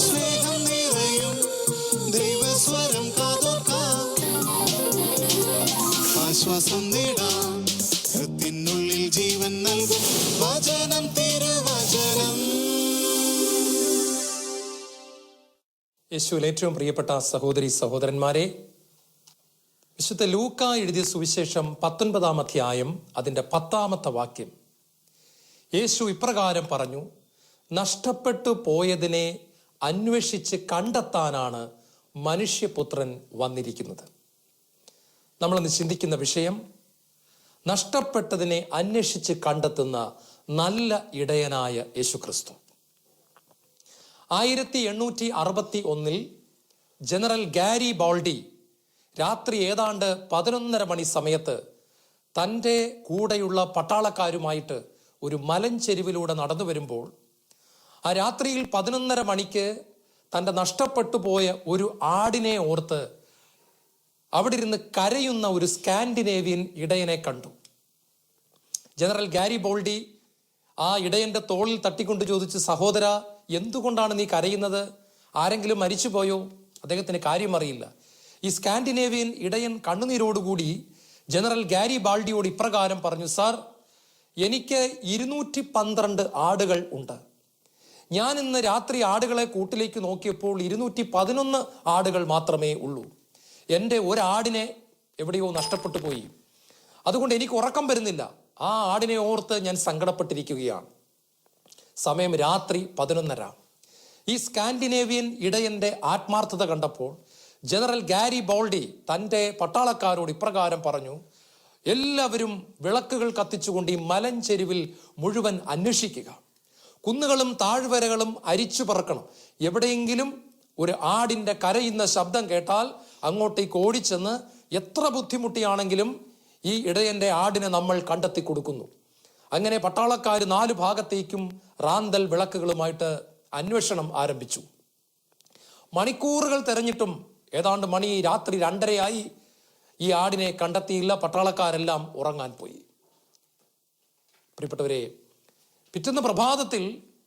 സ്നേഹം നിറയും ദൈവസ്വരം കാതോർക്കാം, ആശ്വാസം നേടാം, ഹൃത്തിനുള്ളിൽ ജീവൻ നൽകും വചനം, തിരുവചനം. യേശുവിൽ ഏറ്റവും പ്രിയപ്പെട്ട സഹോദരി സഹോദരന്മാരെ, വിശുദ്ധ ലൂക്ക എഴുതിയ സുവിശേഷം 19-ാം അധ്യായം അതിൻ്റെ 10-ാമത്തെ വാക്യം. യേശു ഇപ്രകാരം പറഞ്ഞു: നഷ്ടപ്പെട്ടു പോയതിനെ അന്വേഷിച്ച് കണ്ടെത്താനാണ് മനുഷ്യപുത്രൻ വന്നിരിക്കുന്നത്. നമ്മളിന്ന് ചിന്തിക്കുന്ന വിഷയം നഷ്ടപ്പെട്ടതിനെ അന്വേഷിച്ച് കണ്ടെത്തുന്ന നല്ല ഇടയനായ യേശുക്രിസ്തു. 1861 ജനറൽ ഗാരി ബോൾഡി രാത്രി ഏതാണ്ട് 11:30 മണി സമയത്ത് തൻ്റെ കൂടെയുള്ള പട്ടാളക്കാരുമായിട്ട് ഒരു മലഞ്ചെരുവിലൂടെ നടന്നു വരുമ്പോൾ, ആ രാത്രിയിൽ 11:30 മണിക്ക് തൻ്റെ നഷ്ടപ്പെട്ടു പോയ ഒരു ആടിനെ ഓർത്ത് അവിടെ ഇരുന്ന് കരയുന്ന ഒരു സ്കാൻഡിനേവിയൻ ഇടയനെ കണ്ടു. ജനറൽ ഗാരി ബോൾഡി ആ ഇടയന്റെ തോളിൽ തട്ടിക്കൊണ്ട് ചോദിച്ചു: സഹോദര, എന്തുകൊണ്ടാണ് നീ കരയുന്നത്? ആരെങ്കിലും മരിച്ചുപോയോ? അദ്ദേഹത്തിന് കാര്യം അറിയില്ല. ഈ സ്കാൻഡിനേവിയൻ ഇടയൻ കണ്ണുനീരോടുകൂടി ജനറൽ ഗാരി ബാൾഡിയോട് ഇപ്രകാരം പറഞ്ഞു: സാർ, എനിക്ക് 212 ആടുകൾ ഉണ്ട്. ഞാൻ ഇന്ന് രാത്രി ആടുകളെ കൂട്ടിലേക്ക് നോക്കിയപ്പോൾ 211 ആടുകൾ മാത്രമേ ഉള്ളൂ. എൻ്റെ ഒരാടിനെ എവിടെയോ നഷ്ടപ്പെട്ടു പോയി. അതുകൊണ്ട് എനിക്ക് ഉറക്കം വരുന്നില്ല. ആ ആടിനെ ഓർത്ത് ഞാൻ സങ്കടപ്പെട്ടിരിക്കുകയാണ്. സമയം രാത്രി 11:30. ഈ സ്കാൻഡിനേവിയൻ ഇടയന്റെ ആത്മാർത്ഥത കണ്ടപ്പോൾ ജനറൽ ഗാരി ബോൾഡി തൻ്റെ പട്ടാളക്കാരോട് ഇപ്രകാരം പറഞ്ഞു: എല്ലാവരും വിളക്കുകൾ കത്തിച്ചുകൊണ്ട് ഈ മലഞ്ചെരുവിൽ മുഴുവൻ അന്വേഷിക്കുക. കുന്നുകളും താഴ്വരകളും അരിച്ചു പറക്കണം. എവിടെയെങ്കിലും ഒരു ആടിൻ്റെ കരയുന്ന ശബ്ദം കേട്ടാൽ അങ്ങോട്ടേക്ക് ഓടിച്ചെന്ന് എത്ര ബുദ്ധിമുട്ടിയാണെങ്കിലും ഈ ഇടയന്റെ ആടിനെ നമ്മൾ കണ്ടെത്തി കൊടുക്കുന്നു. അങ്ങനെ പട്ടാളക്കാർ 4 ഭാഗത്തേക്കും റാന്തൽ വിളക്കുകളുമായിട്ട് അന്വേഷണം ആരംഭിച്ചു. മണിക്കൂറുകൾ തെരഞ്ഞിട്ടും ഏതാണ്ട് രാത്രി 2:30 ഈ ആടിനെ കണ്ടെത്തിയില്ല. പട്ടാളക്കാരെല്ലാം ഉറങ്ങാൻ പോയി. പ്രിയപ്പെട്ടവരെ, പിറ്റേന്ന് പ്രഭാതത്തിൽ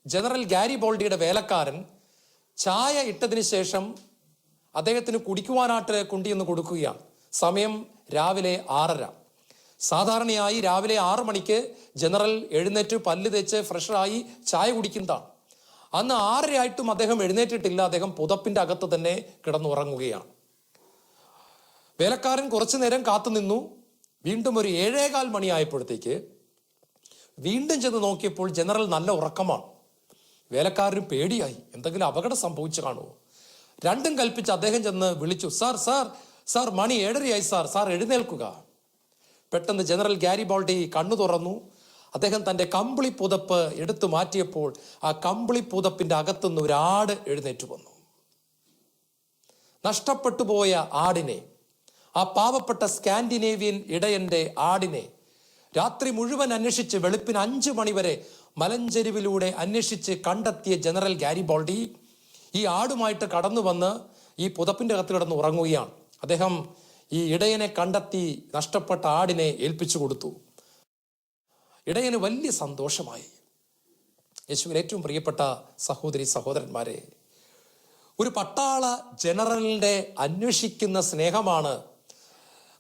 ജനറൽ ഗാരി ബോൾഡിയുടെ വേലക്കാരൻ ചായ ഇട്ടതിന് ശേഷം അദ്ദേഹത്തിന് കുടിക്കുവാനായിട്ട് കൊണ്ടുവന്ന് കൊടുക്കുകയാണ്. സമയം രാവിലെ 6:30. സാധാരണയായി രാവിലെ 6 മണിക്ക് ജനറൽ എഴുന്നേറ്റ് പല്ല് തേച്ച് ഫ്രഷായി ചായ കുടിക്കുന്നതാണ്. അന്ന് 6:30 ആയിട്ടും അദ്ദേഹം എഴുന്നേറ്റിട്ടില്ല. അദ്ദേഹം പുതപ്പിന്റെ അകത്ത് തന്നെ കിടന്നുറങ്ങുകയാണ്. വേലക്കാരൻ കുറച്ചു നേരം കാത്തുനിന്നു. വീണ്ടും ഒരു 7:15 മണിയായപ്പോഴത്തേക്ക് വീണ്ടും ചെന്ന് നോക്കിയപ്പോൾ ജനറൽ നല്ല ഉറക്കമാണ്. വേലക്കാരന് പേടിയായി. എന്തെങ്കിലും അപകടം സംഭവിച്ചു കാണുമോ? രണ്ടും കൽപ്പിച്ച് അദ്ദേഹം ചെന്ന് വിളിച്ചു: sir, sir, sir, 7:30 sir, sir എഴുന്നേൽക്കുക. പെട്ടെന്ന് ജനറൽ ഗാരി ബോൾഡി കണ്ണു തുറന്നു. അദ്ദേഹം തൻ്റെ കമ്പിളി പുതപ്പ് എടുത്തു മാറ്റിയപ്പോൾ ആ കമ്പിളി പുതപ്പിന്റെ അകത്തുനിന്ന് ഒരു ആട് എഴുന്നേറ്റ് വന്നു. നഷ്ടപ്പെട്ടു പോയ ആടിനെ, ആ പാവപ്പെട്ട സ്കാൻഡിനേവിയൻ ഇടയന്റെ ആടിനെ രാത്രി മുഴുവൻ അന്വേഷിച്ച് വെളുപ്പിന് 5 മണി വരെ മലഞ്ചെരുവിലൂടെ അന്വേഷിച്ച് കണ്ടെത്തിയ ജനറൽ ഗാരി ബോൾഡി ഈ ആടുമായിട്ട് കടന്നു വന്ന് ഈ പുതപ്പിന്റെ അകത്ത് കിടന്ന് ഉറങ്ങുകയാണ്. അദ്ദേഹം ഈ ഇടയനെ കണ്ടെത്തി നഷ്ടപ്പെട്ട ആടിനെ ഏൽപ്പിച്ചു കൊടുത്തു. ഇടയന് വലിയ സന്തോഷമായി. യേശുവിൽ ഏറ്റവും പ്രിയപ്പെട്ട സഹോദരി സഹോദരന്മാരെ, ഒരു പട്ടാള ജനറലിന്റെ അന്വേഷിക്കുന്ന സ്നേഹമാണ്,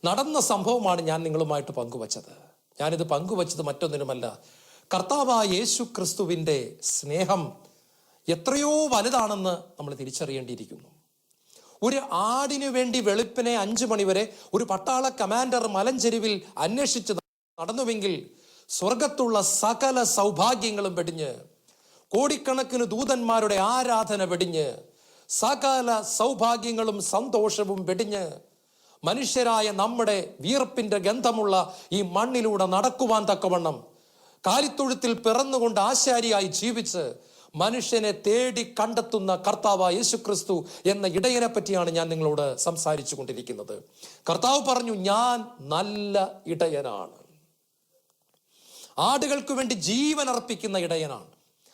നടന്ന സംഭവമാണ് ഞാൻ നിങ്ങളുമായിട്ട് പങ്കുവച്ചത്. ഞാനിത് പങ്കുവച്ചത് മറ്റൊന്നിനുമല്ല, കർത്താവായ യേശു ക്രിസ്തുവിൻ്റെ സ്നേഹം എത്രയോ വലുതാണെന്ന് നമ്മൾ തിരിച്ചറിയേണ്ടിയിരിക്കുന്നു. ഒരു ആടിനു വേണ്ടി വെളുപ്പിനെ 5 മണി വരെ ഒരു പട്ടാള കമാൻഡർ മലഞ്ചെരുവിൽ അന്വേഷിച്ച് നടന്നുവെങ്കിൽ സ്വർഗത്തുള്ള സകല സൗഭാഗ്യങ്ങളും വെടിഞ്ഞ്, കോടിക്കണക്കിന് ദൂതന്മാരുടെ ആരാധന വെടിഞ്ഞ്, സകല സൗഭാഗ്യങ്ങളും സന്തോഷവും വെടിഞ്ഞ് മനുഷ്യരായ നമ്മുടെ വിയർപ്പിന്റെ ഗന്ധമുള്ള ഈ മണ്ണിലൂടെ നടക്കുവാൻ തക്കവണ്ണം കാലിത്തൊഴുത്തിൽ പിറന്നുകൊണ്ട് ആശാരിയായി ജീവിച്ച് മനുഷ്യനെ തേടി കണ്ടെത്തുന്ന കർത്താവായ യേശുക്രിസ്തു എന്ന ഇടയനെ പറ്റിയാണ് ഞാൻ നിങ്ങളോട് സംസാരിച്ചു കൊണ്ടിരിക്കുന്നത്. കർത്താവ് പറഞ്ഞു, ഞാൻ നല്ല ഇടയനാണ്. ആടുകൾക്ക് വേണ്ടി ജീവൻ അർപ്പിക്കുന്ന ഇടയനാണ്.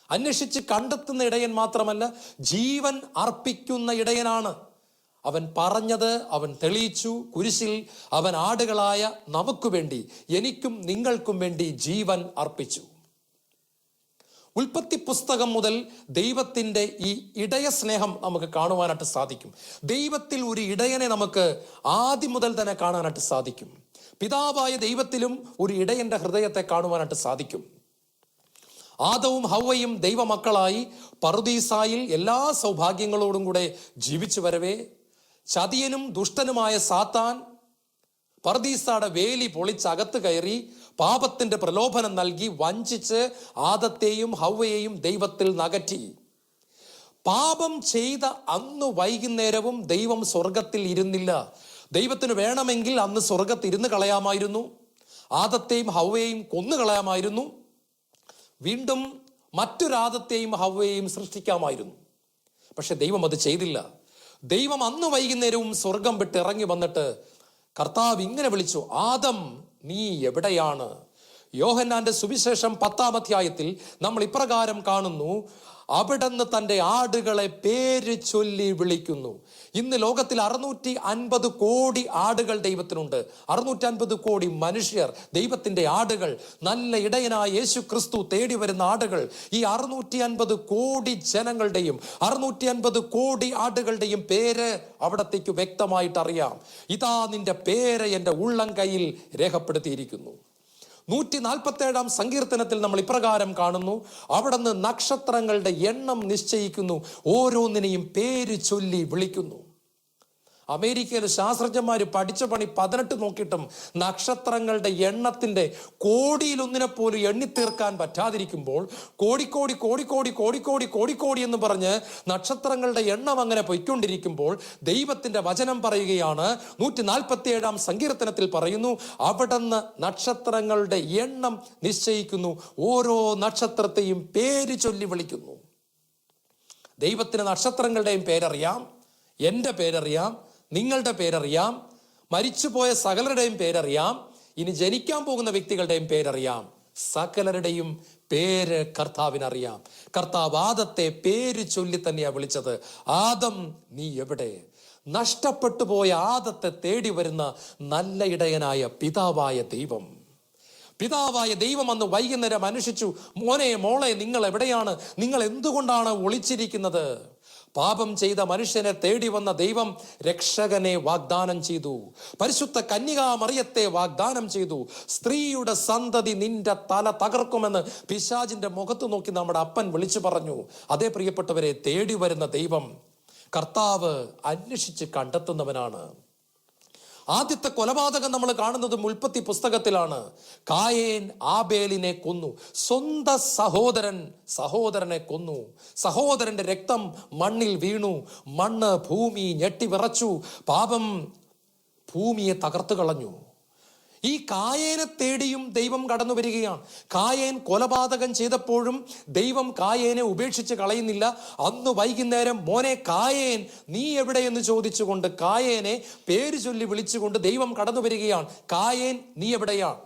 അന്വേഷിച്ച് കണ്ടെത്തുന്ന ഇടയൻ മാത്രമല്ല, ജീവൻ അർപ്പിക്കുന്ന ഇടയനാണ്. അവൻ പറഞ്ഞത് അവൻ തെളിയിച്ചു. കുരിശിൽ അവൻ ആടുകളായ നമുക്ക് വേണ്ടി, എനിക്കും നിങ്ങൾക്കും വേണ്ടി ജീവൻ അർപ്പിച്ചു. ഉൽപ്പത്തി പുസ്തകം മുതൽ ദൈവത്തിൻ്റെ ഈ ഇടയ സ്നേഹം നമുക്ക് കാണുവാനായിട്ട് സാധിക്കും. ദൈവത്തിൽ ഒരു ഇടയനെ നമുക്ക് ആദ്യം മുതൽ തന്നെ കാണാനായിട്ട് സാധിക്കും. പിതാവായ ദൈവത്തിലും ഒരു ഇടയന്റെ ഹൃദയത്തെ കാണുവാനായിട്ട് സാധിക്കും. ആദവും ഹവ്വയും ദൈവമക്കളായി പറുദീസായിൽ എല്ലാ സൗഭാഗ്യങ്ങളോടും കൂടെ ജീവിച്ചു വരവേ ചതിയനും ദുഷ്ടനുമായ സാത്താൻ പറുദീസയുടെ വേലി പൊളിച്ചകത്ത് കയറി പാപത്തിന്റെ പ്രലോഭനം നൽകി വഞ്ചിച്ച് ആദത്തെയും ഹവ്വയെയും ദൈവത്തിൽ നകറ്റി. പാപം ചെയ്ത അന്ന് വൈകുന്നേരവും ദൈവം സ്വർഗത്തിൽ ഇരുന്നില്ല. ദൈവത്തിന് വേണമെങ്കിൽ അന്ന് സ്വർഗത്തിൽ ഇരുന്ന് കളയാമായിരുന്നു. ആദത്തെയും ഹവ്വയെയും കൊന്നുകളയാമായിരുന്നു. വീണ്ടും മറ്റൊരാദത്തെയും ഹവ്വയെയും സൃഷ്ടിക്കാമായിരുന്നു. പക്ഷെ ദൈവം അത് ചെയ്തില്ല. ദൈവം അന്ന് വൈകുന്നേരവും സ്വർഗം വിട്ട് ഇറങ്ങി വന്നിട്ട് കർത്താവ് ഇങ്ങനെ വിളിച്ചു, ആദം നീ എവിടെയാണ്? യോഹന്നാന്റെ സുവിശേഷം 10-ാം അധ്യായത്തിൽ നമ്മൾ ഇപ്രകാരം കാണുന്നു, അവിടുന്ന് തൻ്റെ ആടുകളെ പേര് ചൊല്ലി വിളിക്കുന്നു. ഇന്ന് ലോകത്തിൽ 650 കോടി ആടുകൾ ദൈവത്തിനുണ്ട്. 650 കോടി മനുഷ്യർ ദൈവത്തിന്റെ ആടുകൾ. നല്ല ഇടയനായ യേശു ക്രിസ്തു തേടി വരുന്ന ആടുകൾ. ഈ 650 കോടി ജനങ്ങളുടെയും 650 കോടി ആടുകളുടെയും പേര് അവിടത്തേക്ക് വ്യക്തമായിട്ട് അറിയാം. ഇതാ നിന്റെ പേര് എൻ്റെ ഉള്ളം കയ്യിൽ രേഖപ്പെടുത്തിയിരിക്കുന്നു. 147-ാം സങ്കീർത്തനത്തിൽ നമ്മൾ ഇപ്രകാരം കാണുന്നു, അവിടുന്ന് നക്ഷത്രങ്ങളുടെ എണ്ണം നിശ്ചയിക്കുന്നു, ഓരോന്നിനെയും പേര് ചൊല്ലി വിളിക്കുന്നു. അമേരിക്കയിലെ ശാസ്ത്രജ്ഞന്മാർ പഠിച്ച പണി 18 നോക്കിയിട്ടും നക്ഷത്രങ്ങളുടെ എണ്ണത്തിന്റെ കോടിയിലൊന്നിനെ പോലും എണ്ണിത്തീർക്കാൻ പറ്റാതിരിക്കുമ്പോൾ കോടിക്കോടി കോടിക്കോടി കോടിക്കോടി കോടിക്കോടി എന്ന് പറഞ്ഞ് നക്ഷത്രങ്ങളുടെ എണ്ണം അങ്ങനെ പൊയ്ക്കൊണ്ടിരിക്കുമ്പോൾ ദൈവത്തിന്റെ വചനം പറയുകയാണ്, 147-ാം സങ്കീർത്തനത്തിൽ പറയുന്നു, അവിടുന്ന് നക്ഷത്രങ്ങളുടെ എണ്ണം നിശ്ചയിക്കുന്നു, ഓരോ നക്ഷത്രത്തെയും പേര് ചൊല്ലി വിളിക്കുന്നു. ദൈവത്തിന് നക്ഷത്രങ്ങളുടെയും പേരറിയാം, എൻ്റെ പേരറിയാം, നിങ്ങളുടെ പേരറിയാം, മരിച്ചുപോയ സകലരുടെയും പേരറിയാം, ഇനി ജനിക്കാൻ പോകുന്ന വ്യക്തികളുടെയും പേരറിയാം. സകലരുടെയും പേര് കർത്താവിനറിയാം. കർത്താവ് ആദത്തെ പേര് ചൊല്ലി തന്നെയാ വിളിച്ചത്. ആദം നീ എവിടെ? നഷ്ടപ്പെട്ടു പോയ ആദത്തെ തേടി വരുന്ന നല്ല ഇടയനായ പിതാവായ ദൈവം. പിതാവായ ദൈവം അന്ന് വൈകുന്നേരം അന്വേഷിച്ചു, മോനെ മോളെ നിങ്ങൾ എവിടെയാണ്? നിങ്ങൾ എന്തുകൊണ്ടാണ് ഒളിച്ചിരിക്കുന്നത്? പാപം ചെയ്ത മനുഷ്യനെ തേടി വന്ന ദൈവം രക്ഷകനെ വാഗ്ദാനം ചെയ്തു. പരിശുദ്ധ കന്യകാ മറിയത്തെ വാഗ്ദാനം ചെയ്തു. സ്ത്രീയുടെ സന്തതി നിന്റെ തല തകർക്കുമെന്ന് പിശാചിന്റെ മുഖത്ത് നോക്കി നമ്മുടെ അപ്പൻ വിളിച്ചു പറഞ്ഞു. അതേ പ്രിയപ്പെട്ടവരെ, തേടി വരുന്ന ദൈവം കർത്താവ് അന്വേഷിച്ച് കണ്ടെത്തുന്നവനാണ്. ആദ്യത്തെ കൊലപാതകം നമ്മൾ കാണുന്നത് ഉൽപ്പത്തി പുസ്തകത്തിലാണ്. കായേൻ ആബേലിനെ കൊന്നു. സ്വന്തം സഹോദരനെ കൊന്നു. സഹോദരന്റെ രക്തം മണ്ണിൽ വീണു. മണ്ണ് ഭൂമി ഞെട്ടിവിറച്ചു. പാപം ഭൂമിയെ തകർത്തു കളഞ്ഞു. ഈ കായേനെ തേടിയും ദൈവം കടന്നു വരികയാണ്. കായേൻ കൊലപാതകം ചെയ്തപ്പോഴും ദൈവം കായേനെ ഉപേക്ഷിച്ച് കളയുന്നില്ല. അന്ന് വൈകുന്നേരം മോനെ കായേൻ നീ എവിടെയെന്ന് ചോദിച്ചുകൊണ്ട് കായേനെ പേര് ചൊല്ലി വിളിച്ചുകൊണ്ട് ദൈവം കടന്നു വരികയാണ്. കായേൻ നീ എവിടെയാണ്?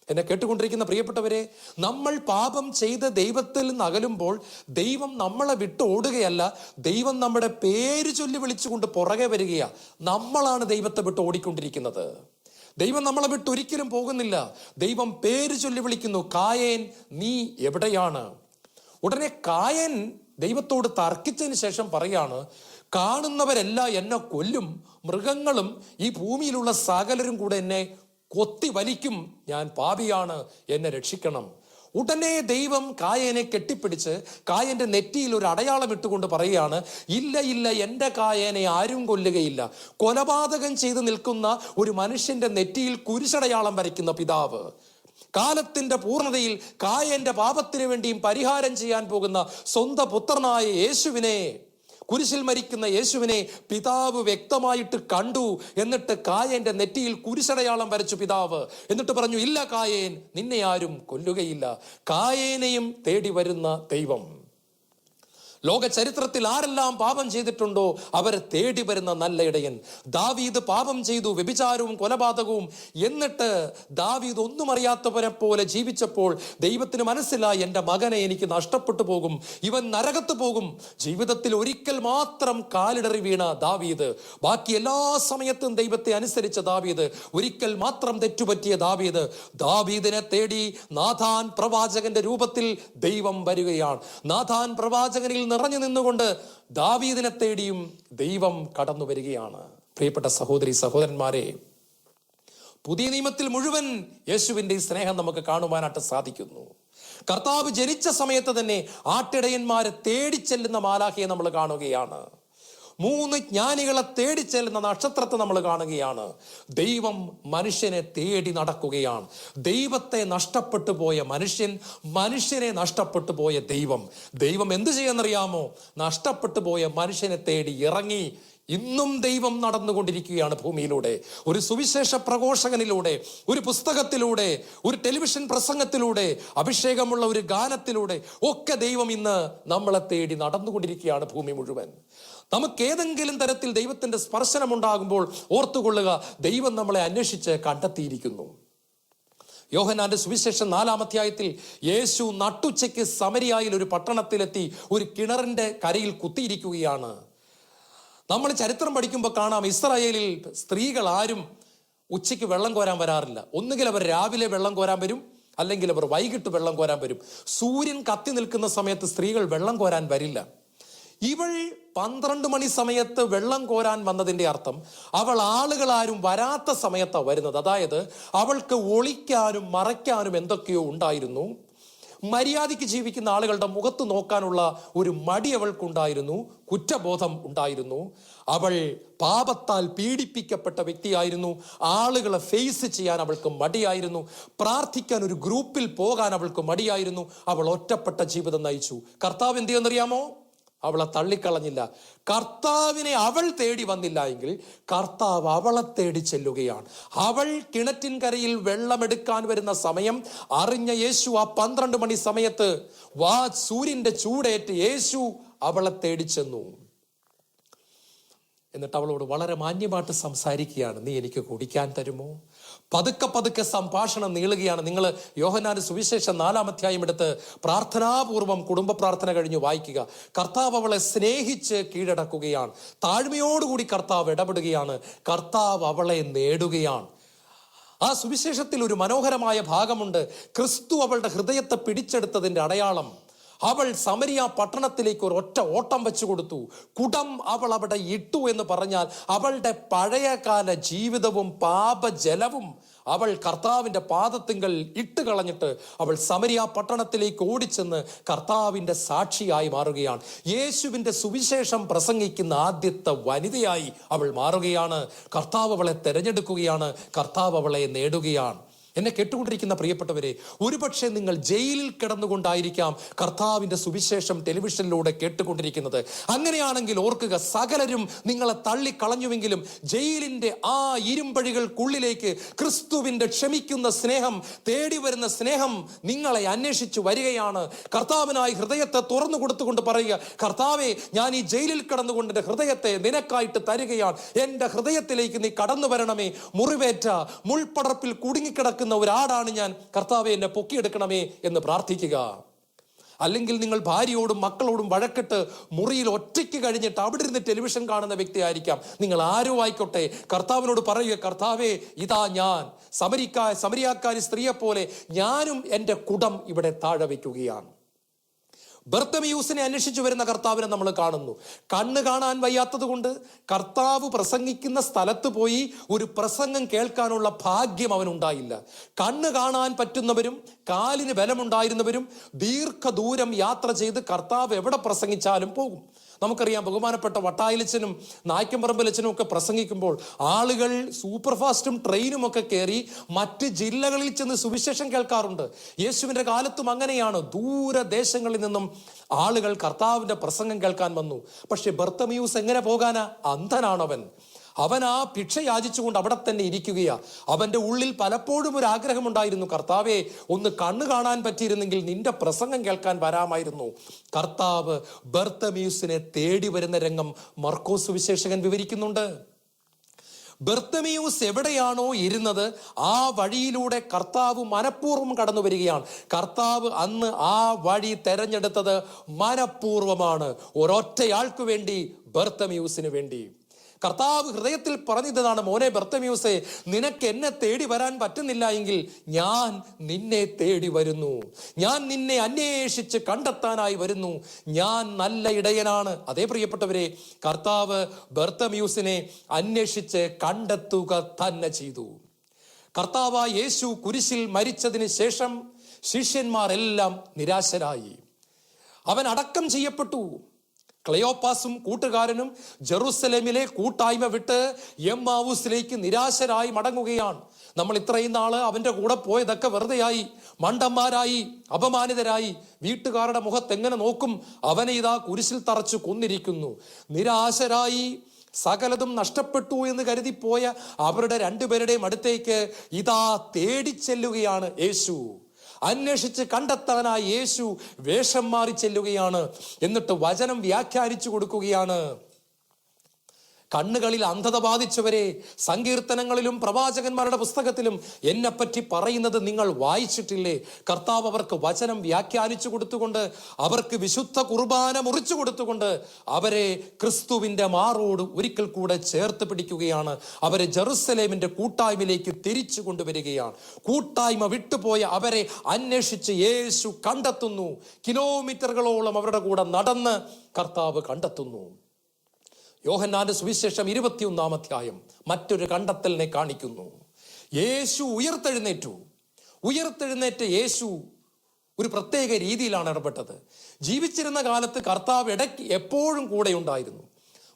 എന്നെ കേട്ടുകൊണ്ടിരിക്കുന്ന പ്രിയപ്പെട്ടവരെ, നമ്മൾ പാപം ചെയ്ത് ദൈവത്തിൽ നിന്ന് അകലുമ്പോൾ ദൈവം നമ്മളെ വിട്ട് ഓടുകയല്ല, ദൈവം നമ്മുടെ പേര് ചൊല്ലി വിളിച്ചുകൊണ്ട് പുറകെ വരികയാണ്. നമ്മളാണ് ദൈവത്തെ വിട്ട് ഓടിക്കൊണ്ടിരിക്കുന്നത്. ദൈവം നമ്മളെ വിട്ട് ഒരിക്കലും പോകുന്നില്ല. ദൈവം പേര് ചൊല്ലി വിളിക്കുന്നു, കായേൻ നീ എവിടെയാണ്? ഉടനെ കായേൻ ദൈവത്തോട് തർക്കിച്ചതിന് ശേഷം പറയാണ്, കാണുന്നവരെല്ലാം എന്നെ കൊല്ലും, മൃഗങ്ങളും ഈ ഭൂമിയിലുള്ള സകലരും കൂടെ എന്നെ കൊത്തി വലിക്കും, ഞാൻ പാപിയാണ്, എന്നെ രക്ഷിക്കണം. ഉടനെ ദൈവം കായേനെ കെട്ടിപ്പിടിച്ച് കായന്റെ നെറ്റിയിൽ ഒരു അടയാളം ഇട്ടുകൊണ്ട് പറയുകയാണ്, ഇല്ല ഇല്ല, എൻ്റെ കായേനെ ആരും കൊല്ലുകയില്ല. കൊലപാതകം ചെയ്ത് നിൽക്കുന്ന ഒരു മനുഷ്യന്റെ നെറ്റിയിൽ കുരിശടയാളം വരയ്ക്കുന്ന പിതാവ്, കാലത്തിന്റെ പൂർണ്ണതയിൽ കായന്റെ പാപത്തിന് വേണ്ടിയും പരിഹാരം ചെയ്യാൻ പോകുന്ന സ്വന്തം പുത്രനായ യേശുവിനെ, കുരിശിൽ മരിക്കുന്ന യേശുവിനെ പിതാവ് വ്യക്തമായിട്ട് കണ്ടു. എന്നിട്ട് കായേന്റെ നെറ്റിയിൽ കുരിശടയാളം വരച്ചു പിതാവ്. എന്നിട്ട് പറഞ്ഞു, ഇല്ല കായേൻ, നിന്നെ ആരും കൊല്ലുകയില്ല. കായേനെയും തേടി വരുന്ന ദൈവം. ലോക ചരിത്രത്തിൽ ആരെല്ലാം പാപം ചെയ്തിട്ടുണ്ടോ അവരെ തേടി വരുന്ന നല്ല ഇടയൻ. ദാവീദ് പാപം ചെയ്തു, വ്യഭിചാരവും കൊലപാതകവും. എന്നിട്ട് ദാവീദ് ഒന്നും അറിയാത്തവരെ പോലെ ജീവിച്ചപ്പോൾ ദൈവത്തിന് മനസ്സിലായി, എൻ്റെ മകനെ എനിക്ക് നഷ്ടപ്പെട്ടു പോകും, ഇവൻ നരകത്ത് പോകും. ജീവിതത്തിൽ ഒരിക്കൽ മാത്രം കാലിടറി വീണ ദാവീദ്, ബാക്കി എല്ലാ സമയത്തും ദൈവത്തെ അനുസരിച്ച ദാവീദ്, ഒരിക്കൽ മാത്രം തെറ്റുപറ്റിയ ദാവീദ്, ദാവീദിനെ തേടി നാഥാൻ പ്രവാചകന്റെ രൂപത്തിൽ ദൈവം വരികയാണ്. നാഥാൻ പ്രവാചകനിൽ നിറഞ്ഞു നിന്നുകൊണ്ട് ദാവീദിനെ തേടിയും ദൈവം കടന്നു വരികയാണ്. പ്രിയപ്പെട്ട സഹോദരി സഹോദരന്മാരെ, പുതിയ നിയമത്തിൽ മുഴുവൻ യേശുവിന്റെ ഈ സ്നേഹം നമുക്ക് കാണുവാനായിട്ട് സാധിക്കുന്നു. കർത്താവ് ജനിച്ച സമയത്ത് തന്നെ ആട്ടിടയന്മാരെ തേടിച്ചെല്ലുന്ന മാലാഖയെ നമ്മൾ കാണുകയാണ്. 3 ജ്ഞാനികളെ തേടിച്ചെല്ലുന്ന നക്ഷത്രത്തെ നമ്മൾ കാണുകയാണ്. ദൈവം മനുഷ്യനെ തേടി നടക്കുകയാണ്. ദൈവത്തെ നഷ്ടപ്പെട്ടു പോയ മനുഷ്യൻ, മനുഷ്യനെ നഷ്ടപ്പെട്ടു പോയ ദൈവം. ദൈവം എന്ത് ചെയ്യാന്നറിയാമോ? നഷ്ടപ്പെട്ടു പോയ മനുഷ്യനെ തേടി ഇറങ്ങി. ഇന്നും ദൈവം നടന്നുകൊണ്ടിരിക്കുകയാണ് ഭൂമിയിലൂടെ. ഒരു സുവിശേഷ പ്രഘോഷകനിലൂടെ, ഒരു പുസ്തകത്തിലൂടെ, ഒരു ടെലിവിഷൻ പ്രസംഗത്തിലൂടെ, അഭിഷേകമുള്ള ഒരു ഗാനത്തിലൂടെ ഒക്കെ ദൈവം ഇന്ന് നമ്മളെ തേടി നടന്നുകൊണ്ടിരിക്കുകയാണ് ഭൂമി മുഴുവൻ. നമുക്ക് ഏതെങ്കിലും തരത്തിൽ ദൈവത്തിന്റെ സ്പർശനം ഉണ്ടാകുമ്പോൾ ഓർത്തുകൊള്ളുക, ദൈവം നമ്മളെ അന്വേഷിച്ച് കണ്ടെത്തിയിരിക്കുന്നു. യോഹന്നാന്റെ സുവിശേഷം 4-ാം അധ്യായത്തിൽ യേശു നട്ടുച്ചയ്ക്ക് സമരിയായിൽ ഒരു പട്ടണത്തിലെത്തി ഒരു കിണറിന്റെ കരയിൽ കുത്തിയിരിക്കുകയാണ്. നമ്മൾ ചരിത്രം പഠിക്കുമ്പോൾ കാണാം, ഇസ്രായേലിൽ സ്ത്രീകൾ ആരും ഉച്ചയ്ക്ക് വെള്ളം കോരാൻ വരാറില്ല. ഒന്നുകിൽ അവർ രാവിലെ വെള്ളം കോരാൻ വരും, അല്ലെങ്കിൽ അവർ വൈകിട്ട് വെള്ളം കോരാൻ വരും. സൂര്യൻ കത്തി നിൽക്കുന്ന സമയത്ത് സ്ത്രീകൾ വെള്ളം കോരാൻ വരില്ല. ഇവൾ 12 മണി സമയത്ത് വെള്ളം കോരാൻ വന്നതിന്റെ അർത്ഥം അവൾ ആളുകളാരും വരാത്ത സമയത്താണ് വരുന്നത്. അതായത് അവൾക്ക് ഒളിക്കാനും മറയ്ക്കാനും എന്തൊക്കെയോ ഉണ്ടായിരുന്നു. മര്യാദയ്ക്ക് ജീവിക്കുന്ന ആളുകളുടെ മുഖത്ത് നോക്കാനുള്ള ഒരു മടി അവൾക്കുണ്ടായിരുന്നു, കുറ്റബോധം ഉണ്ടായിരുന്നു. അവൾ പാപത്താൽ പീഡിപ്പിക്കപ്പെട്ട വ്യക്തിയായിരുന്നു. ആളുകളെ ഫേസ് ചെയ്യാൻ അവൾക്ക് മടിയായിരുന്നു. പ്രാർത്ഥിക്കാൻ ഒരു ഗ്രൂപ്പിൽ പോകാൻ അവൾക്ക് മടിയായിരുന്നു. അവൾ ഒറ്റപ്പെട്ട ജീവിതം നയിച്ചു. കർത്താവ് എന്ത് ചെയ്യുന്നറിയാമോ? അവളെ തള്ളിക്കളഞ്ഞില്ല. കർത്താവിനെ അവൾ തേടി വന്നില്ല എങ്കിൽ കർത്താവ് അവളെ തേടി ചെല്ലുകയാണ്. അവൾ കിണറ്റിൻകരയിൽ വെള്ളമെടുക്കാൻ വരുന്ന സമയം അറിഞ്ഞ യേശു ആ 12 മണി സമയത്ത് സൂര്യന്റെ ചൂടേറ്റ് യേശു അവളെ തേടി ചെന്നു. എന്നിട്ട് അവളോട് വളരെ മാന്യമായിട്ട് സംസാരിക്കുകയാണ്. നീ എനിക്ക് കുടിക്കാൻ തരുമോ? പതുക്കെ പതുക്കെ സംഭാഷണം നീളുകയാണ്. നിങ്ങൾ യോഹന്നാന്റെ സുവിശേഷം 4-ാം അധ്യായം എടുത്ത് പ്രാർത്ഥനാപൂർവം കുടുംബ പ്രാർത്ഥന കഴിഞ്ഞ് വായിക്കുക. കർത്താവ് അവളെ സ്നേഹിച്ച് കീഴടക്കുകയാണ്. താഴ്മയോടുകൂടി കർത്താവ് ഇടപെടുകയാണ്. കർത്താവ് അവളെ നേടുകയാണ്. ആ സുവിശേഷത്തിൽ ഒരു മനോഹരമായ ഭാഗമുണ്ട്. ക്രിസ്തു അവളുടെ ഹൃദയത്തെ പിടിച്ചെടുത്തതിന്റെ അടയാളം. അവൾ സമരിയ പട്ടണത്തിലേക്ക് ഒരു ഒറ്റ ഓട്ടം വെച്ചു കൊടുത്തു. കുടം അവൾ അവിടെ ഇട്ടു എന്ന് പറഞ്ഞാൽ അവളുടെ പഴയകാല ജീവിതവും പാപജലവും അവൾ കർത്താവിന്റെ പാദത്തിങ്കൽ ഇട്ട് കളഞ്ഞിട്ട് അവൾ സമരിയ പട്ടണത്തിലേക്ക് ഓടിച്ചെന്ന് കർത്താവിന്റെ സാക്ഷിയായി മാറുകയാണ്. യേശുവിന്റെ സുവിശേഷം പ്രസംഗിക്കുന്ന ആദ്യത്തെ വനിതയായി അവൾ മാറുകയാണ്. കർത്താവ് അവളെ തെരഞ്ഞെടുക്കുകയാണ്. കർത്താവ് അവളെ നേടുകയാണ്. എന്നെ കേട്ടുകൊണ്ടിരിക്കുന്ന പ്രിയപ്പെട്ടവരെ, ഒരുപക്ഷെ നിങ്ങൾ ജയിലിൽ കിടന്നുകൊണ്ടായിരിക്കാം കർത്താവിന്റെ സുവിശേഷം ടെലിവിഷനിലൂടെ കേട്ടുകൊണ്ടിരിക്കുന്നത്. അങ്ങനെയാണെങ്കിൽ ഓർക്കുക, സകലരും നിങ്ങളെ തള്ളിക്കളഞ്ഞുവെങ്കിലും ജയിലിന്റെ ആ ഇരുമ്പഴികൾക്കുള്ളിലേക്ക് ക്രിസ്തുവിന്റെ ക്ഷമിക്കുന്ന സ്നേഹം, തേടി വരുന്ന സ്നേഹം നിങ്ങളെ അന്വേഷിച്ചു വരികയാണ്. കർത്താവിനായി ഹൃദയത്തെ തുറന്നു കൊടുത്തുകൊണ്ട് പറയുക, കർത്താവേ, ഞാൻ ഈ ജയിലിൽ കിടന്നുകൊണ്ട് എൻ്റെ ഹൃദയത്തെ നിനക്കായിട്ട് തരികയാണ്. എൻ്റെ ഹൃദയത്തിലേക്ക് നീ കടന്നു വരണമേ. മുറിവേറ്റ മുൾപ്പടർപ്പിൽ കുടുങ്ങിക്കിടക്കുന്ന ഒരാടാണ് ഞാൻ. കർത്താവേ, എന്നെ പൊക്കിയെടുക്കണമേ എന്ന് പ്രാർത്ഥിക്കുക. അല്ലെങ്കിൽ നിങ്ങൾ ഭാര്യയോടും മക്കളോടും വഴക്കിട്ട് മുറിയിൽ ഒറ്റയ്ക്ക് കഴിഞ്ഞിട്ട് അവിടെ ഇരുന്ന് ടെലിവിഷൻ കാണുന്ന വ്യക്തിയായിരിക്കാം. നിങ്ങൾ ആരോ ആയിക്കോട്ടെ, കർത്താവിനോട് പറയുക, കർത്താവേ, ഇതാ ഞാൻ സമരിയാക്കാരി സ്ത്രീയെ പോലെ ഞാനും എൻ്റെ കുടം ഇവിടെ താഴെ വയ്ക്കുകയാണ്. ബർത്തമിയൂസിനെ അന്വേഷിച്ചു വരുന്ന കർത്താവിനെ നമ്മൾ കാണുന്നു. കണ്ണ് കാണാൻ വയ്യാത്തത് കൊണ്ട് കർത്താവ് പ്രസംഗിക്കുന്ന സ്ഥലത്ത് പോയി ഒരു പ്രസംഗം കേൾക്കാനുള്ള ഭാഗ്യം അവനുണ്ടായില്ല. കണ്ണ് കാണാൻ പറ്റുന്നവരും കാലിന് ബലമുണ്ടായിരുന്നവരും ദീർഘദൂരം യാത്ര ചെയ്ത് കർത്താവ് എവിടെ പ്രസംഗിച്ചാലും പോകും. നമുക്കറിയാം, ബഹുമാനപ്പെട്ട വട്ടായിലച്ചനും നായ്ക്കമ്പറമ്പിലച്ചനും ഒക്കെ പ്രസംഗിക്കുമ്പോൾ ആളുകൾ സൂപ്പർ ഫാസ്റ്റും ട്രെയിനും ഒക്കെ കയറി മറ്റ് ജില്ലകളിൽ ചെന്ന് സുവിശേഷം കേൾക്കാറുണ്ട്. യേശുവിന്റെ കാലത്തും അങ്ങനെയാണ്. ദൂരദേശങ്ങളിൽ നിന്നും ആളുകൾ കർത്താവിന്റെ പ്രസംഗം കേൾക്കാൻ വന്നു. പക്ഷെ ബർത്തമിയൂസ് എങ്ങനെ പോകാനാ? അന്ധനാണവൻ. അവൻ ആ ഭിക്ഷ യാചിച്ചുകൊണ്ട് അവിടെ തന്നെ ഇരിക്കുകയാ. അവന്റെ ഉള്ളിൽ പലപ്പോഴും ഒരു ആഗ്രഹമുണ്ടായിരുന്നു, കർത്താവെ, ഒന്ന് കണ്ണു കാണാൻ പറ്റിയിരുന്നെങ്കിൽ നിന്റെ പ്രസംഗം കേൾക്കാൻ വരാമായിരുന്നു. കർത്താവ് ബർത്തമീയുസിനെ തേടി വരുന്ന രംഗം മർക്കോസ് സുവിശേഷകൻ വിവരിക്കുന്നുണ്ട്. ബർത്തമീയൂസ് എവിടെയാണോ ഇരുന്നത് ആ വഴിയിലൂടെ കർത്താവ് മനഃപൂർവ്വം കടന്നു വരികയാണ്. കർത്താവ് അന്ന് ആ വഴി തെരഞ്ഞെടുത്തത് മനഃപൂർവ്വമാണ്, ഒരൊറ്റയാൾക്ക് വേണ്ടി, ബർത്തമീയൂസിന് വേണ്ടി. കർത്താവ് ഹൃദയത്തിൽ പറഞ്ഞതാണ്, മോനെ ബർത്തമീയൂസേ, നിനക്ക് എന്നെ തേടി വരാൻ പറ്റുന്നില്ല എങ്കിൽ ഞാൻ നിന്നെ തേടി വരുന്നു, ഞാൻ നിന്നെ അന്വേഷിച്ച് കണ്ടെത്താനായി വരുന്നു, ഞാൻ നല്ല ഇടയനാണ്. അതേ പ്രിയപ്പെട്ടവരെ, കർത്താവ് ബർത്തമീയൂസിനെ അന്വേഷിച്ച് കണ്ടെത്തുക തന്നെ ചെയ്തു. കർത്താവായ യേശു കുരിശിൽ മരിച്ചതിന് ശേഷം ശിഷ്യന്മാരെല്ലാം നിരാശരായി. അവൻ അടക്കം ചെയ്യപ്പെട്ടു. ക്ലെയോപ്പാസും കൂട്ടുകാരനും ജെറുസലേമിലെ കൂട്ടായ്മ വിട്ട് എമ്മാവൂസിലേക്ക് നിരാശരായി മടങ്ങുകയാണ്. നമ്മൾ ഇത്രയും നാള് അവന്റെ കൂടെ പോയതൊക്കെ വെറുതെയായി, മണ്ടന്മാരായി, അപമാനിതരായി. വീട്ടുകാരുടെ മുഖത്ത് എങ്ങനെ നോക്കും? അവനെ ഇതാ കുരിശിൽ തറച്ചു കൊന്നിരിക്കുന്നു. നിരാശരായി, സകലതും നഷ്ടപ്പെട്ടു എന്ന് കരുതിപ്പോയ അവരുടെ രണ്ടുപേരുടെയും അടുത്തേക്ക് ഇതാ തേടിച്ചെല്ലുകയാണ് യേശു. അന്വേഷിച്ച് കണ്ടെത്താനായി യേശു വേഷം മാറി ചെല്ലുകയാണ്. എന്നിട്ട് വചനം വ്യാഖ്യാനിച്ചു കൊടുക്കുകയാണ്. കണ്ണുകളിൽ അന്ധത ബാധിച്ചവരെ സങ്കീർത്തനങ്ങളിലും പ്രവാചകന്മാരുടെ പുസ്തകത്തിലും എന്നെപ്പറ്റി പറയുന്നത് നിങ്ങൾ വായിച്ചിട്ടില്ലേ? കർത്താവ് അവർക്ക് വചനം വ്യാഖ്യാനിച്ചു കൊടുത്തുകൊണ്ട്, അവർക്ക് വിശുദ്ധ കുർബാന മുറിച്ചു കൊടുത്തുകൊണ്ട് അവരെ ക്രിസ്തുവിന്റെ മാറോട് ഒരിക്കൽ കൂടെ ചേർത്ത് പിടിക്കുകയാണ്. അവരെ ജെറുസലേമിന്റെ കൂട്ടായ്മയിലേക്ക് തിരിച്ചു കൊണ്ടുവരികയാണ്. കൂട്ടായ്മ വിട്ടുപോയ അവരെ അന്വേഷിച്ച് യേശു കണ്ടെത്തുന്നു. കിലോമീറ്ററുകളോളം അവരുടെ കൂടെ നടന്ന് കർത്താവ് കണ്ടെത്തുന്നു. യോഹന്നാന്റെ സുവിശേഷം 21-ാം അധ്യായം മറ്റൊരു കണ്ടെത്തലിനെ കാണിക്കുന്നു. യേശു ഉയർത്തെഴുന്നേറ്റ് യേശു ഒരു പ്രത്യേക രീതിയിലാണ് ഇടപെട്ടത്. ജീവിച്ചിരുന്ന കാലത്ത് കർത്താവ് ഇടയ്ക്ക് എപ്പോഴും കൂടെ ഉണ്ടായിരുന്നു.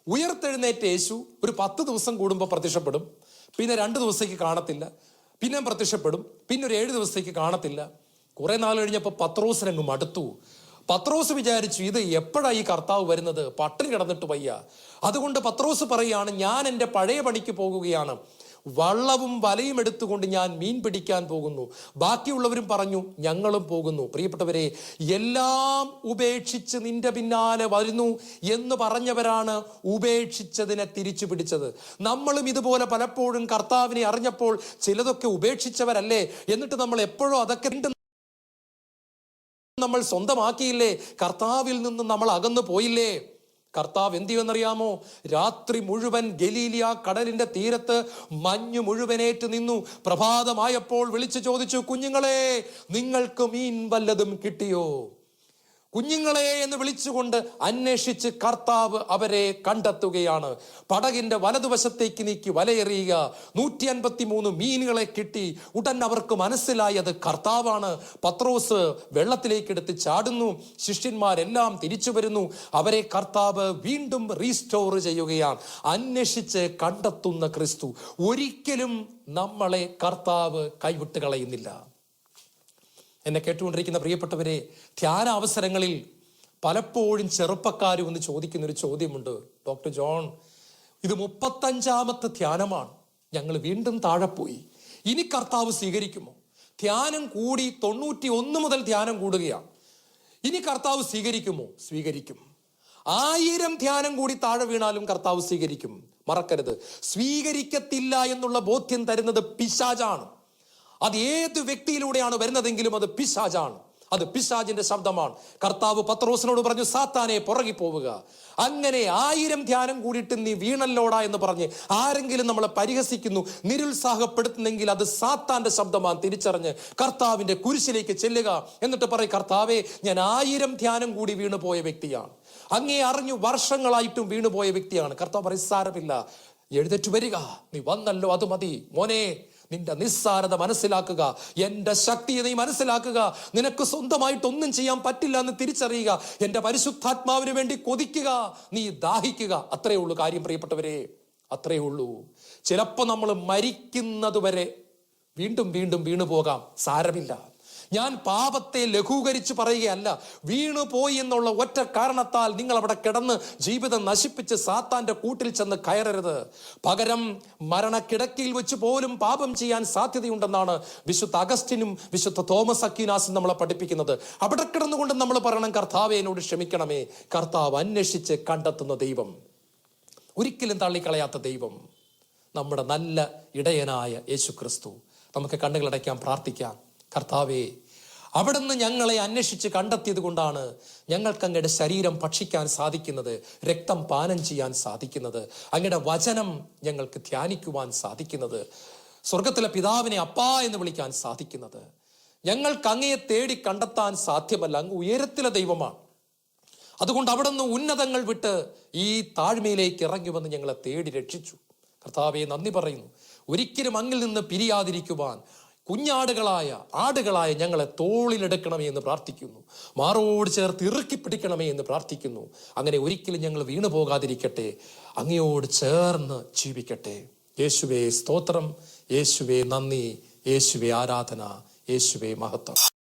ഉയർത്തെഴുന്നേറ്റ് യേശു ഒരു 10 ദിവസം കൂടുമ്പോൾ പ്രത്യക്ഷപ്പെടും, പിന്നെ 2 ദിവസത്തേക്ക് കാണത്തില്ല, പിന്നെ പ്രത്യക്ഷപ്പെടും, പിന്നെ ഒരു 7 ദിവസത്തേക്ക് കാണത്തില്ല. കുറെ നാൾ കഴിഞ്ഞപ്പോൾ പത്രോസിനങ്ങ് മടുത്തു. പത്രോസ് വിചാരിച്ചു, ഇത് എപ്പോഴാണ് ഈ കർത്താവ് വരുന്നത്? പട്ടിണി കിടന്നിട്ട് വയ്യ. അതുകൊണ്ട് പത്രോസ് പറയുകയാണ്, ഞാൻ എൻ്റെ പഴയ പണിക്ക് പോകുകയാണ്, വള്ളവും വലയും എടുത്തുകൊണ്ട് ഞാൻ മീൻ പിടിക്കാൻ പോകുന്നു. ബാക്കിയുള്ളവരും പറഞ്ഞു, ഞങ്ങളും പോകുന്നു. പ്രിയപ്പെട്ടവരെ, എല്ലാം ഉപേക്ഷിച്ച് നിന്റെ പിന്നാലെ വരുന്നു എന്ന് പറഞ്ഞവരാണ് ഉപേക്ഷിച്ചതിനെ തിരിച്ചു പിടിച്ചത്. നമ്മളും ഇതുപോലെ പലപ്പോഴും കർത്താവിനെ അറിഞ്ഞപ്പോൾ ചിലതൊക്കെ ഉപേക്ഷിച്ചവരല്ലേ? എന്നിട്ട് നമ്മൾ എപ്പോഴും അതൊക്കെ നമ്മൾ സ്വന്തമാക്കിയില്ലേ? കർത്താവിൽ നിന്ന് നമ്മൾ അകന്നു പോയില്ലേ? കർത്താവ് എന്ത് ചെയ്യുമെന്നറിയാമോ? രാത്രി മുഴുവൻ ഗലീലിയ കടലിന്റെ തീരത്ത് മഞ്ഞു മുഴുവനേറ്റ് നിന്നു. പ്രഭാതമായപ്പോൾ വിളിച്ചു ചോദിച്ചു, കുഞ്ഞുങ്ങളെ, നിങ്ങൾക്ക് മീൻ വല്ലതും കിട്ടിയോ? കുഞ്ഞുങ്ങളെ എന്ന് വിളിച്ചുകൊണ്ട് അന്വേഷിച്ച് കർത്താവ് അവരെ കണ്ടെത്തുകയാണ്. പടകിന്റെ വലതുവശത്തേക്ക് നീക്കി വലയെറിയുക. 153 മീനുകളെ കിട്ടി. ഉടൻ അവർക്ക് മനസ്സിലായി അത് കർത്താവാണ്. പത്രോസ് വെള്ളത്തിലേക്ക് എടുത്ത് ചാടുന്നു. ശിഷ്യന്മാരെല്ലാം തിരിച്ചു വരുന്നു. അവരെ കർത്താവ് വീണ്ടും റീസ്റ്റോർ ചെയ്യുകയാണ്. അന്വേഷിച്ച് കണ്ടെത്തുന്ന ക്രിസ്തു. ഒരിക്കലും നമ്മളെ കർത്താവ് കൈവിട്ട് കളയുന്നില്ല. എന്നെ കേട്ടുകൊണ്ടിരിക്കുന്ന പ്രിയപ്പെട്ടവരെ, ധ്യാന അവസരങ്ങളിൽ പലപ്പോഴും ചെറുപ്പക്കാരും ഒന്ന് ചോദിക്കുന്നൊരു ചോദ്യമുണ്ട്. ഡോക്ടർ ജോൺ, ഇത് 35-ാമത്തെ ധ്യാനമാണ്, ഞങ്ങൾ വീണ്ടും താഴെ പോയി, ഇനി കർത്താവ് സ്വീകരിക്കുമോ? ധ്യാനം കൂടി 91 മുതൽ ധ്യാനം കൂടുകയാണ്. ഇനി കർത്താവ് സ്വീകരിക്കുമോ? സ്വീകരിക്കും. 1000 ധ്യാനം കൂടി താഴെ വീണാലും കർത്താവ് സ്വീകരിക്കും. മറക്കരുത്, സ്വീകരിക്കത്തില്ല എന്നുള്ള ബോധ്യം തരുന്നത് പിശാചാണ്. അത് ഏത് വ്യക്തിയിലൂടെയാണ് വരുന്നതെങ്കിലും അത് പിശാചാണ്, അത് പിശാചിന്റെ ശബ്ദമാണ്. കർത്താവ് പത്രോസിനോട് പറഞ്ഞു, സാത്താനെ പുറകെ പോവുക. അങ്ങനെ 1000 ധ്യാനം കൂടിയിട്ട് നീ വീണല്ലോടാ എന്ന് പറഞ്ഞ് ആരെങ്കിലും നമ്മളെ പരിഹസിക്കുന്നു, നിരുത്സാഹപ്പെടുത്തുന്നെങ്കിൽ അത് സാത്താന്റെ ശബ്ദമാണ്. തിരിച്ചറിഞ്ഞ് കർത്താവിന്റെ കുരിശിലേക്ക് ചെല്ലുക. എന്നിട്ട് പറയും, കർത്താവെ, ഞാൻ 1000 ധ്യാനം കൂടി വീണുപോയ വ്യക്തിയാണ്, അങ്ങേ അറിഞ്ഞു വർഷങ്ങളായിട്ടും വീണുപോയ വ്യക്തിയാണ്. കർത്താവ് പറയും, സാരമില്ല, എഴുന്നേറ്റ് വരിക, നീ വന്നല്ലോ, അത് മതി. മോനെ, നിന്റെ നിസ്സാരത മനസ്സിലാക്കുക, എന്റെ ശക്തിയെ നീ മനസ്സിലാക്കുക. നിനക്ക് സ്വന്തമായിട്ടൊന്നും ചെയ്യാൻ പറ്റില്ല എന്ന് തിരിച്ചറിയുക. എന്റെ പരിശുദ്ധാത്മാവിന് വേണ്ടി കൊതിക്കുക, നീ ദാഹിക്കുക. അത്രേ ഉള്ളൂ കാര്യം പ്രിയപ്പെട്ടവരെ, അത്രേ ഉള്ളൂ. ചിലപ്പോൾ നമ്മൾ മരിക്കുന്നത് വരെ വീണ്ടും വീണ്ടും വീണു പോകാം. സാരമില്ല, ഞാൻ പാപത്തെ ലഘൂകരിച്ച് പറയുകയല്ല. വീണുപോയി എന്നുള്ള ഒറ്റ കാരണത്താൽ നിങ്ങൾ അവിടെ കിടന്ന് ജീവിതം നശിപ്പിച്ച് സാത്താന്റെ കൂട്ടിൽ ചെന്ന് കയറരുത്. പകരം മരണക്കിടക്കയിൽ വെച്ച് പോലും പാപം ചെയ്യാൻ സാധ്യതയുണ്ടെന്നാണ് വിശുദ്ധ അഗസ്റ്റിനും വിശുദ്ധ തോമസ് അക്വീനാസും നമ്മളെ പഠിപ്പിക്കുന്നത്. അവിടെ കിടന്നുകൊണ്ട് നമ്മൾ പറയണം, കർത്താവേ എന്നോട് ക്ഷമിക്കണമേ. കർത്താവ് അന്വേഷിച്ച് കണ്ടെത്തുന്ന ദൈവം, ഒരിക്കലും തള്ളിക്കളയാത്ത ദൈവം, നമ്മുടെ നല്ല ഇടയനായ യേശു ക്രിസ്തു. നമുക്ക് കണ്ണുകളടയ്ക്കാം, പ്രാർത്ഥിക്കാം. കർത്താവേ, അവിടുന്ന് ഞങ്ങളെ അന്വേഷിച്ച് കണ്ടെത്തിയത് കൊണ്ടാണ് ഞങ്ങൾക്ക് അങ്ങയുടെ ശരീരം ഭക്ഷിക്കാൻ സാധിക്കുന്നത്, രക്തം പാനം ചെയ്യാൻ സാധിക്കുന്നത്, അങ്ങയുടെ വചനം ഞങ്ങൾക്ക് ധ്യാനിക്കുവാൻ സാധിക്കുന്നത്, സ്വർഗത്തിലെ പിതാവിനെ അപ്പാ എന്ന് വിളിക്കാൻ സാധിക്കുന്നത്. ഞങ്ങൾക്ക് അങ്ങയെ തേടി കണ്ടെത്താൻ സാധ്യമല്ല. അങ്ങ് ഉയരത്തിലെ ദൈവമാണ്. അതുകൊണ്ട് അവിടുന്ന് ഉന്നതങ്ങൾ വിട്ട് ഈ താഴ്മയിലേക്ക് ഇറങ്ങി വന്ന് ഞങ്ങളെ തേടി രക്ഷിച്ചു. കർത്താവെ, നന്ദി പറയുന്നു. ഒരിക്കലും അങ്ങിൽ നിന്ന് പിരിയാതിരിക്കുവാൻ ആടുകളായ ഞങ്ങളെ തോളിലെടുക്കണമേ എന്ന് പ്രാർത്ഥിക്കുന്നു. മാറോട് ചേർത്ത് ഇറുക്കി പിടിക്കണമേ എന്ന് പ്രാർത്ഥിക്കുന്നു. അങ്ങനെ ഒരിക്കലും ഞങ്ങൾ വീണു പോകാതിരിക്കട്ടെ, അങ്ങയോട് ചേർന്ന് ജീവിക്കട്ടെ. യേശുവേ സ്തോത്രം, യേശുവേ നന്ദി, യേശുവേ ആരാധന, യേശുവേ മഹത്വം.